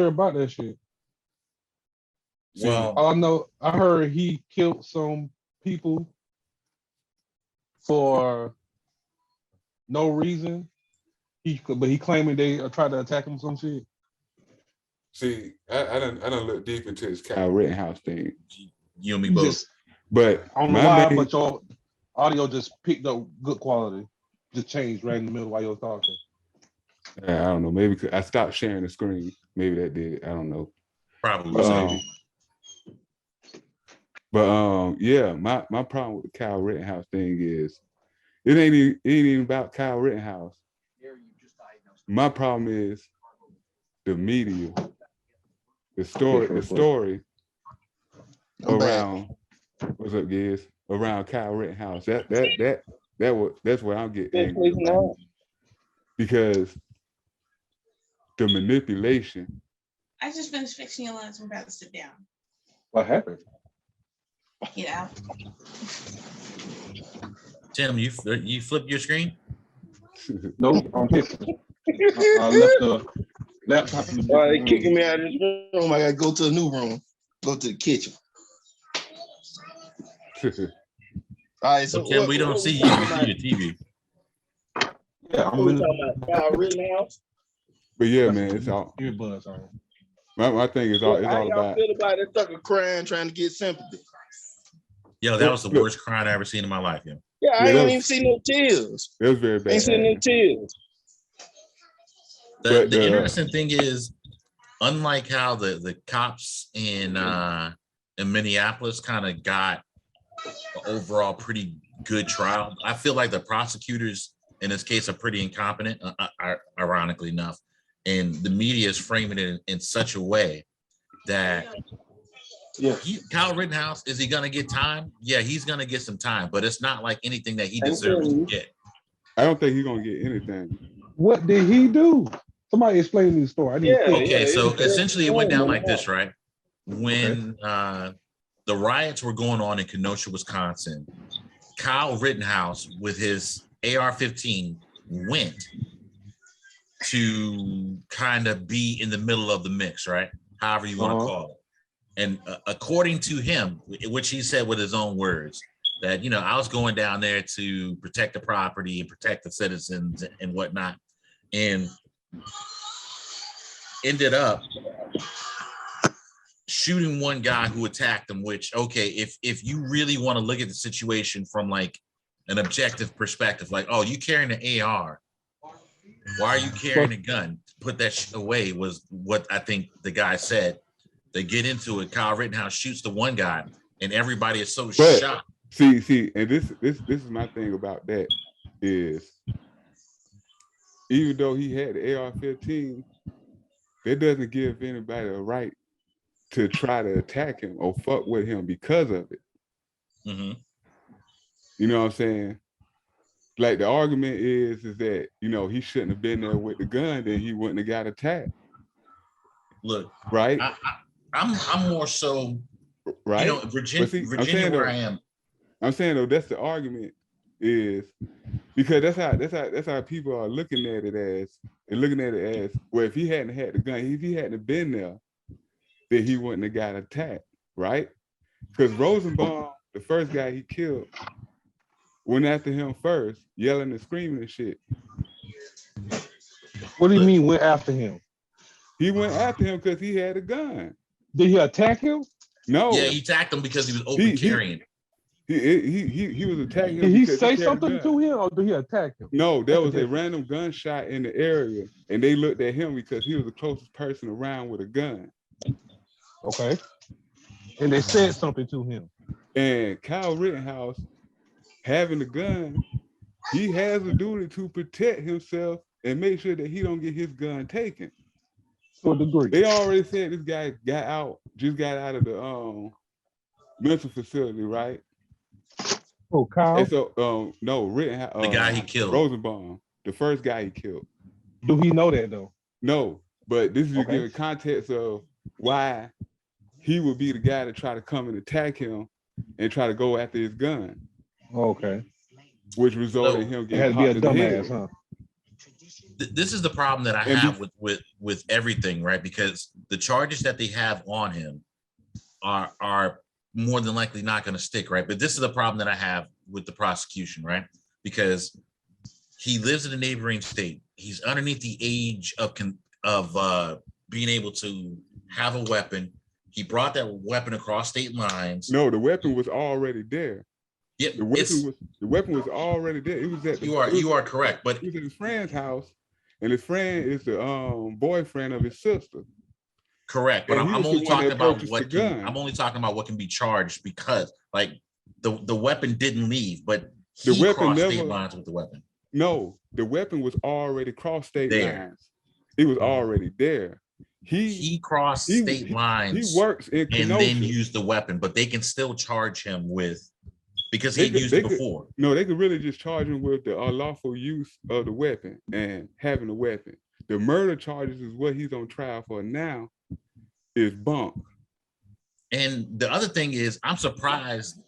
about that shit. Well, All I know, I heard he killed some people for no reason. But he claiming they tried to attack him some shit. See, I don't look deep into this Kyle Rittenhouse thing. you and me both. But I don't know why, but your audio just picked up good quality. Just changed right in the middle while you were talking. I don't know. Maybe I stopped sharing the screen. Maybe that did it. I don't know. Probably. Yeah, my problem with the Kyle Rittenhouse thing is it ain't even about Kyle Rittenhouse. My problem is the media, the story around what's up, guys? Around Kyle Rittenhouse. That's where I'm getting angry about. Because the manipulation. I just finished fixing your lunch. I'm about to sit down. What happened? Get out. Tim, you flip your screen? Nope, I'm fixing. I left the laptop. Why they kicking me out of this room? I gotta go to a new room. Go to the kitchen. All right, so Tim, we don't see you. We see your TV. Yeah, I'm talking about Kyle Rittenhouse. But yeah, man, it's all earbuds on. My thing is all How all y'all about. feel about that sucker crying, trying to get sympathy? Yo, that was the worst crying I ever seen in my life, yo. Yeah, I ain't even seen no tears. It was very bad. Ain't seen no tears. The interesting thing is, unlike how the cops in Minneapolis kind of got an overall pretty good trial, I feel like the prosecutors in this case are pretty incompetent, ironically enough, and the media is framing it in such a way that Kyle Rittenhouse, is he going to get time? Yeah, he's going to get some time, but it's not like anything that he deserves to get. I don't think he's going to get anything. What did he do? Somebody explain me the story. So essentially it went down like this, right? When the riots were going on in Kenosha, Wisconsin, Kyle Rittenhouse with his AR-15 went to kind of be in the middle of the mix, right? However you want to call it. And according to him, which he said with his own words, that, you know, I was going down there to protect the property and protect the citizens and whatnot, and ended up shooting one guy who attacked him, which, okay, if you really want to look at the situation from like an objective perspective, like, oh, you carrying an AR, why are you carrying a gun? Put that shit away, was what I think the guy said. They get into it. Kyle Rittenhouse shoots the one guy, and everybody is so shocked. See, and this is my thing about that is, even though he had the AR-15, that doesn't give anybody a right to try to attack him or fuck with him because of it. Mm-hmm. You know what I'm saying? Like, the argument is that, you know, he shouldn't have been there with the gun, then he wouldn't have got attacked. Look, right? I'm more so, right. You know, Virginia, where I am. I'm saying though, that's the argument, is because that's how people are looking at it as, well, if he hadn't had the gun, if he hadn't been there, then he wouldn't have got attacked, right? Because Rosenbaum, the first guy he killed, went after him first, yelling and screaming and shit. What do you mean went after him? He went after him because he had a gun. Did he attack him? No. Yeah, he attacked him because he was open carrying. He was attacking him. Did he say something to him, or did he attack him? No, there was a random gunshot in the area, and they looked at him because he was the closest person around with a gun. Okay. And they said something to him. And Kyle Rittenhouse, having a gun, he has a duty to protect himself and make sure that he don't get his gun taken. To a degree. They already said this guy just got out of the mental facility, right? Oh, Kyle? And so, no, Rittenhouse. The guy he killed. Rosenbaum, the first guy he killed. Do he know that though? No, but this is to give a context of why he would be the guy to try to come and attack him and try to go after his gun. Okay. Which resulted in him getting had to be a dumbass, huh? this is the problem that I And have with everything, right? Because the charges that they have on him are more than likely not going to stick, right? But this is the problem that I have with the prosecution, right? Because he lives in a neighboring state. He's underneath the age of being able to have a weapon. He brought that weapon across state lines. No, the weapon was already there. Yep, The weapon was already there. It was at you are correct, but it was at his friend's house, and his friend is the boyfriend of his sister. correct. But And he I'm was the only one talking that about purchased what the gun. I'm only talking about what can be charged, because like the weapon didn't leave, but The he weapon crossed state never- lines with the weapon. No, the weapon was already crossed state There. lines. It was already there. He crossed he- state he- lines He works in and Kenosha. then used the weapon, but they can still charge him with, because he They had could- used they it could- before. No, they could really just charge him with the unlawful use of the weapon and having a weapon. The murder charges is what he's on trial for now. Is bunk. And the other thing is, I'm surprised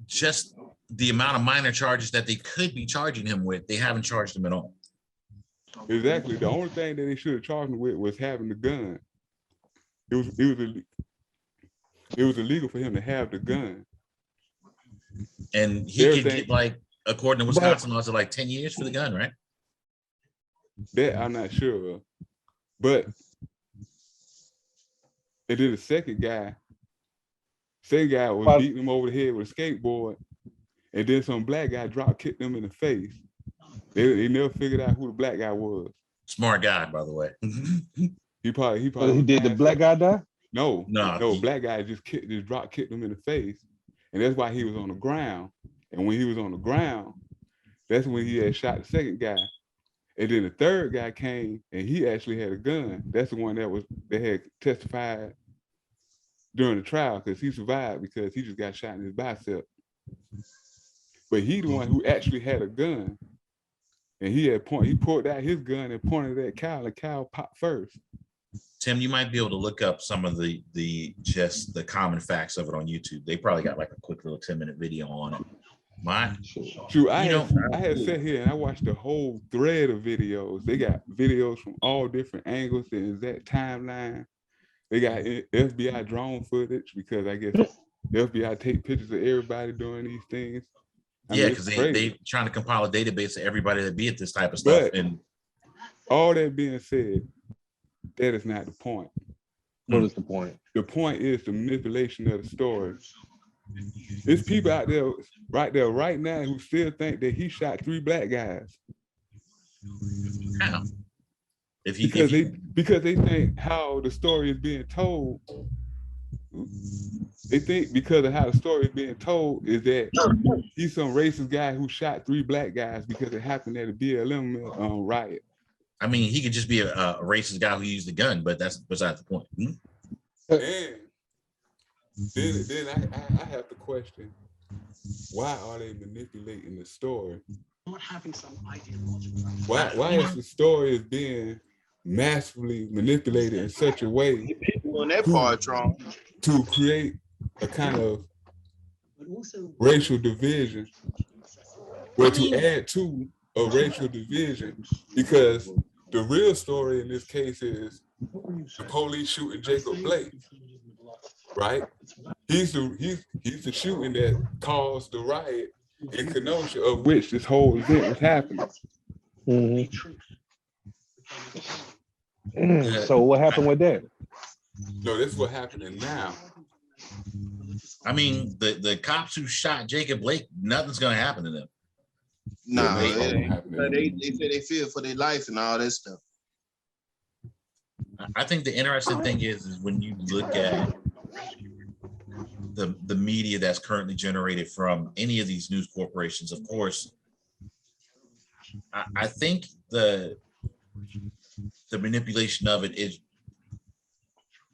just the amount of minor charges that they could be charging him with, they haven't charged him at all. Exactly. The only thing that they should have charged him with was having the gun. It was illegal for him to have the gun. And he could Everything- get, like, according to Wisconsin laws, like 10 years for the gun, right? That I'm not sure of. But and then the second guy was But- beating him over the head with a skateboard, and then some black guy drop kicked him in the face. They never figured out who the black guy was. Smart guy, by the way. He probably But he did the black guy die? No, No, he- black guy just drop kicked him in the face, and that's why he was on the ground. And when he was on the ground, that's when he had shot the second guy. And then the third guy came, and he actually had a gun. That's the one that had testified during the trial, because he survived because he just got shot in his bicep. But he the one who actually had a gun, and he pulled out his gun and pointed at Kyle, and Kyle popped first. Tim, you might be able to look up some of the just the common facts of it on YouTube. They probably got like a quick little 10-minute video on it. Shoot, I You had sat here and I watched the whole thread of videos. They got videos from all different angles and exact timeline. They got FBI drone footage, because I guess the FBI take pictures of everybody doing these things. I mean, Yeah, it's because crazy. they trying to compile a database of everybody that be at this type of stuff. But- And All that being said, that is not the point. What is the point? The point is the manipulation of the story. There's people out there right now who still think that he shot 3 black guys how? because they think how the story is being told. They think because of how the story is being told is that he's some racist guy who shot 3 black guys because it happened at a BLM riot. I mean, he could just be a racist guy who used the gun, but that's beside the point. And then I have to question, why are they manipulating the story? Why is the story is being massively manipulated in such a way On that part, wrong. to create a kind of racial division, or to add to a racial division? Because the real story in this case is the police shooting Jacob Blake, right? He's the shooting that caused the riot in Kenosha, of which this whole event was happening. So what happened with that? No, that's what's happening now. I mean, the cops who shot Jacob Blake, nothing's gonna happen to them. Nah, They- they say they fear for their life and all that stuff. I think the interesting thing is when you look at the media that's currently generated from any of these news corporations, of course, I think the manipulation of it is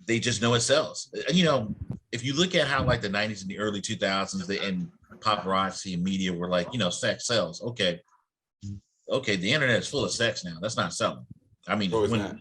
they just know it sells. You know, if you look at how like the 90s and the early 2000s, and paparazzi and media were like, you know, sex sells. Okay, the internet is full of sex now. That's not selling. I mean, No, it's when not.